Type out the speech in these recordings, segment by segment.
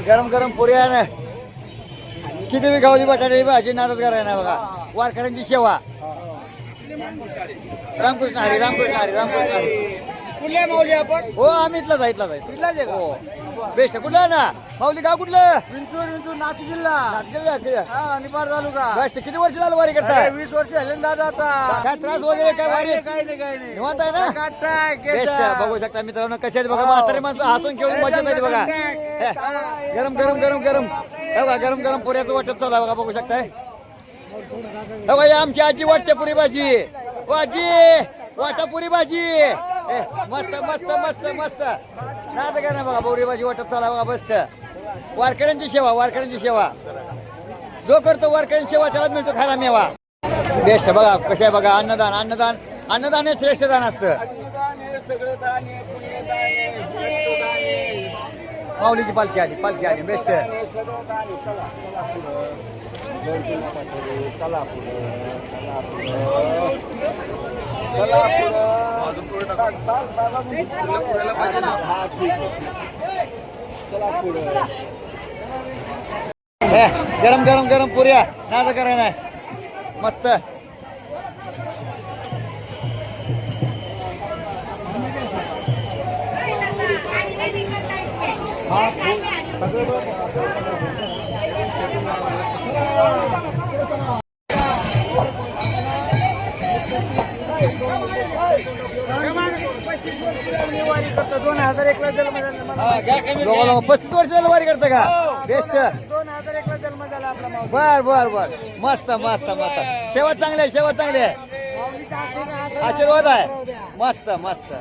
गरम गरम पुरी आहे ना. किती बी गावली बटाटे भाजी नादच करायला ना बघा. वारकऱ्यांची सेवा. रामकृष्ण हरी, रामकृष्ण हरी, रामकृष्ण हरी. कुठल्या माऊली आपण? हो आम्ही इथलाच आहे, इथलाच आहे. इथलाच आहे का? हो बेस्ट. कुठलं आहे ना माऊली गाव कुठलं? विंचूर नाशिक जिल्हा. बेस्ट. निपाड तालुका. किती वर्ष झालं वारी करताय? 20 वर्ष झाले ना दादा आता. काय त्रास वगैरे काय वारी? काही नाही. निवांत आहे ना? काटाय, बेस्ट. बघू शकता मित्रांनो कसे आहेत बघा. म्हातारे माणसं हसून खेळून मजा येते बघा. गरम गरम गरम गरम बघा. गरम गरम पुऱ्याचं वाटप चालू आहे बघा. बघू शकताय बघा. आमची आजी वाटते पुरी भाजी. आजी वाटा पुरी भाजी. मस्त मस्त मस्त मस्त. नाद का ना बघा. पुरी भाजी वाटप चालू आहे बघा. मस्त. वारकऱ्यांची सेवा, वारकऱ्यांची सेवा. जो करतो वारकऱ्यांची सेवा त्याला मिळतो खायला मेवा. बेस्ट. बघा कसं आहे बघा. अन्नदान अन्नदान अन्नदान हे श्रेष्ठ दान असतं. माऊलीची पालखी आली, पालखी आली. बेस्ट. गरम गरम गरम पुऱ्या नाद करायला मस्त. वारी करतो. 2001 ला जन्म झाला. 35 वर्षाला वारी करता का? बेस्ट. 2001 ला जन्म झाला आपला माऊली. बर बर बर. मस्त मस्त मस्त. सेवा चांगली आहे, सेवा चांगली आहे. माऊलीचा आशीर्वाद आहे. मस्त मस्त.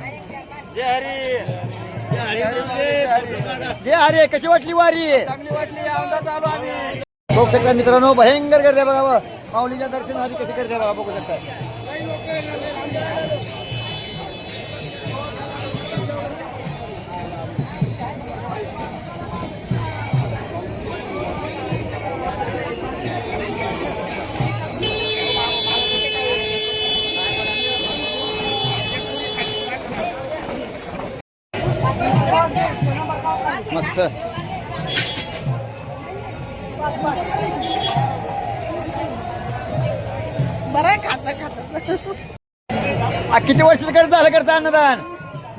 जे हरे. कशी वाटली वारी? चांगली वाटली. आमदार चालू आम्ही. बघू शकता मित्रांनो भयंकर गर्दी बघा. माऊलीच्या दर्शनाची कशी करते बघा. बघू शकता. मस्त. किती वर्ष झालं करता अन्नदान?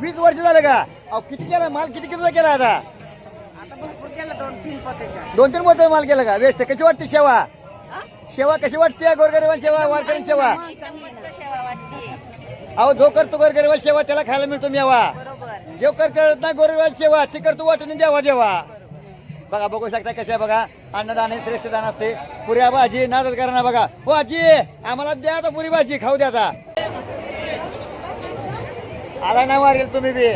20 वर्ष झालं का? अहो किती केला माल? किती किलोचा केला आता? आता भरपूर केलं. 2-3 पोत्याच्या. 2-3 मोठं माल केला का? बेस्ट. कशी वाटते सेवा? सेवा कशी वाटते? गोरगरिबांची सेवा, वारकरी सेवा. अहो जो करतो गोरगरिबांची सेवा त्याला खायला मिळतो मेवा. जो करत नाही गोरगरिबांची सेवा ती करतो वाटून द्यावा देवा. बघा बघू शकता कशा आहे बघा. अन्नदान हे श्रेष्ठ दान असते. पुऱ्या भाजी नादच करा ना बघा. हो आजी आम्हाला द्या आता पुरी भाजी खाऊ द्या आता. आला नाही वारेल तुम्ही बी.